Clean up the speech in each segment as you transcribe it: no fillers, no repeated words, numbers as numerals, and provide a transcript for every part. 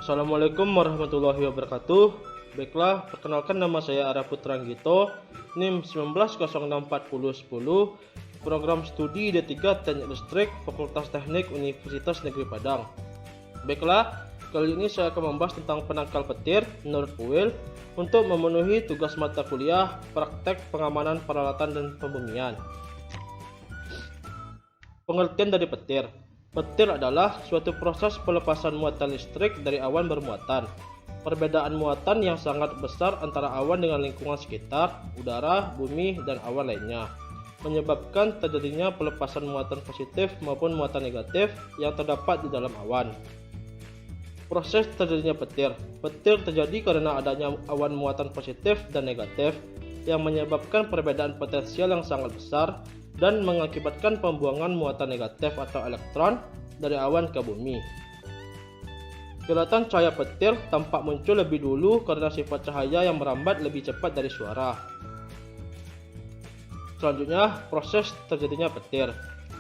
Assalamualaikum warahmatullahi wabarakatuh. Baiklah, perkenalkan nama saya Arya Putra Anggito, NIM 19064010, Program Studi D3 Teknik Listrik, Fakultas Teknik Universitas Negeri Padang. Baiklah, kali ini saya akan membahas tentang penangkal petir menurut PUIL untuk memenuhi tugas mata kuliah praktek pengamanan peralatan dan pembumian. Pengertian dari petir. Petir adalah suatu proses pelepasan muatan listrik dari awan bermuatan. Perbedaan muatan yang sangat besar antara awan dengan lingkungan sekitar, udara, bumi, dan awan lainnya, menyebabkan terjadinya pelepasan muatan positif maupun muatan negatif yang terdapat di dalam awan. Proses terjadinya petir. Petir terjadi karena adanya awan muatan positif dan negatif yang menyebabkan perbedaan potensial yang sangat besar dan mengakibatkan pembuangan muatan negatif atau elektron dari awan ke bumi. Kilatan cahaya petir tampak muncul lebih dulu karena sifat cahaya yang merambat lebih cepat dari suara. Selanjutnya, proses terjadinya petir.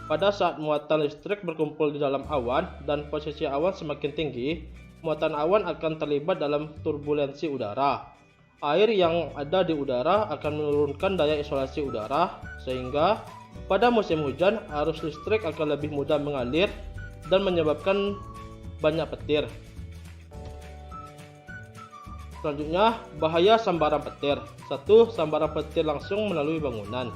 Pada saat muatan listrik berkumpul di dalam awan dan posisi awan semakin tinggi, muatan awan akan terlibat dalam turbulensi udara. Air yang ada di udara akan menurunkan daya isolasi udara, sehingga pada musim hujan arus listrik akan lebih mudah mengalir dan menyebabkan banyak petir. Selanjutnya, bahaya sambaran petir. 1. Sambaran petir langsung melalui bangunan.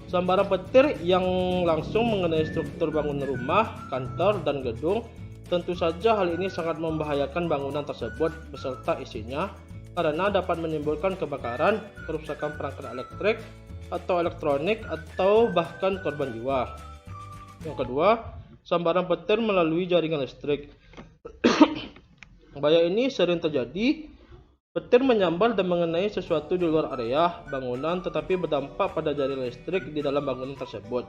Sambaran petir yang langsung mengenai struktur bangunan rumah, kantor, dan gedung. Tentu saja hal ini sangat membahayakan bangunan tersebut beserta isinya karena dapat menimbulkan kebakaran, kerusakan perangkat elektrik atau elektronik, atau bahkan korban jiwa. Yang kedua, sambaran petir melalui jaringan listrik. Bahaya ini sering terjadi. Petir menyambar dan mengenai sesuatu di luar area bangunan tetapi berdampak pada jaringan listrik di dalam bangunan tersebut.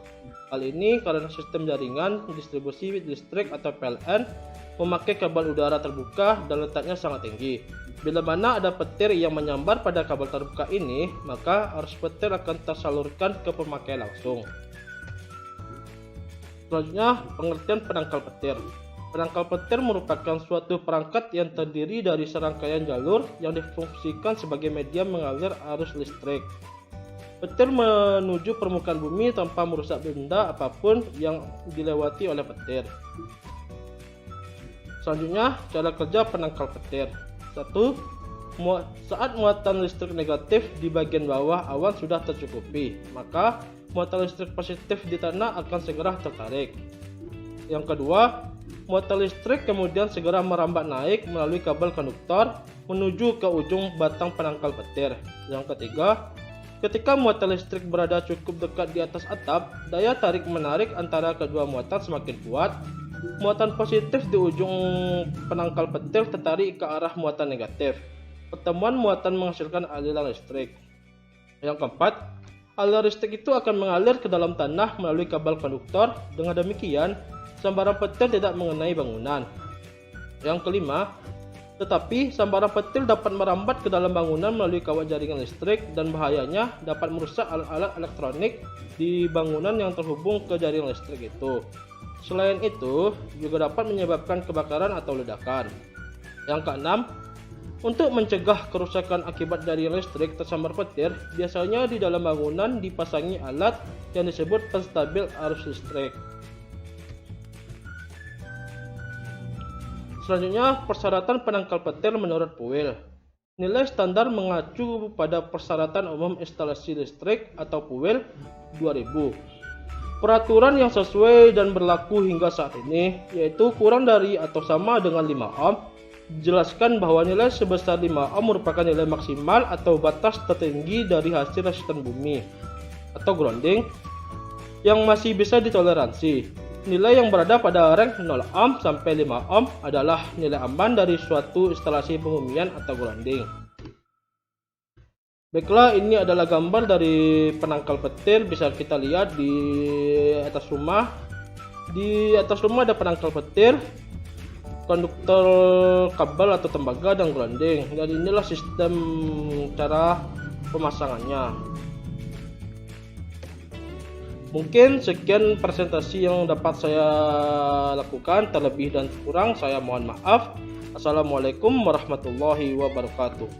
Hal ini karena sistem jaringan distribusi listrik atau PLN memakai kabel udara terbuka dan letaknya sangat tinggi. Bila mana ada petir yang menyambar pada kabel terbuka ini, maka arus petir akan tersalurkan ke pemakai langsung. Selanjutnya, pengertian penangkal petir. Penangkal petir merupakan suatu perangkat yang terdiri dari serangkaian jalur yang difungsikan sebagai media mengalir arus listrik. Petir menuju permukaan bumi tanpa merusak benda apapun yang dilewati oleh petir. Selanjutnya, cara kerja penangkal petir. 1. Saat muatan listrik negatif di bagian bawah awan sudah tercukupi, maka muatan listrik positif di tanah akan segera tertarik. Yang kedua, muatan listrik kemudian segera merambat naik melalui kabel konduktor menuju ke ujung batang penangkal petir. Yang ketiga, ketika muatan listrik berada cukup dekat di atas atap, daya tarik-menarik antara kedua muatan semakin kuat. Muatan positif di ujung penangkal petir tertarik ke arah muatan negatif. Pertemuan muatan menghasilkan aliran listrik. Yang keempat, aliran listrik itu akan mengalir ke dalam tanah melalui kabel konduktor. Dengan demikian, sambaran petir tidak mengenai bangunan. Yang kelima, tetapi sambaran petir dapat merambat ke dalam bangunan melalui kawat jaringan listrik dan bahayanya dapat merusak alat-alat elektronik di bangunan yang terhubung ke jaringan listrik itu. Selain itu, juga dapat menyebabkan kebakaran atau ledakan. Yang keenam, untuk mencegah kerusakan akibat jaringan listrik tersambar petir, biasanya di dalam bangunan dipasangi alat yang disebut penstabil arus listrik. Selanjutnya, persyaratan penangkal petir menurut PUIL. Nilai standar mengacu pada Persyaratan Umum Instalasi Listrik atau PUIL 2000. Peraturan yang sesuai dan berlaku hingga saat ini yaitu kurang dari atau sama dengan 5 ohm. Dijelaskan bahwa nilai sebesar 5 ohm merupakan nilai maksimal atau batas tertinggi dari hasil resisten bumi atau grounding yang masih bisa ditoleransi. Nilai yang berada pada range 0 ohm sampai 5 ohm adalah nilai aman dari suatu instalasi pembumian atau grounding. Baiklah, ini adalah gambar dari penangkal petir, bisa kita lihat di atas rumah. Di atas rumah ada penangkal petir, konduktor kabel atau tembaga, dan grounding. Dan inilah sistem cara pemasangannya. Mungkin sekian presentasi yang dapat saya lakukan, terlebih dan kurang saya mohon maaf. Assalamualaikum warahmatullahi wabarakatuh.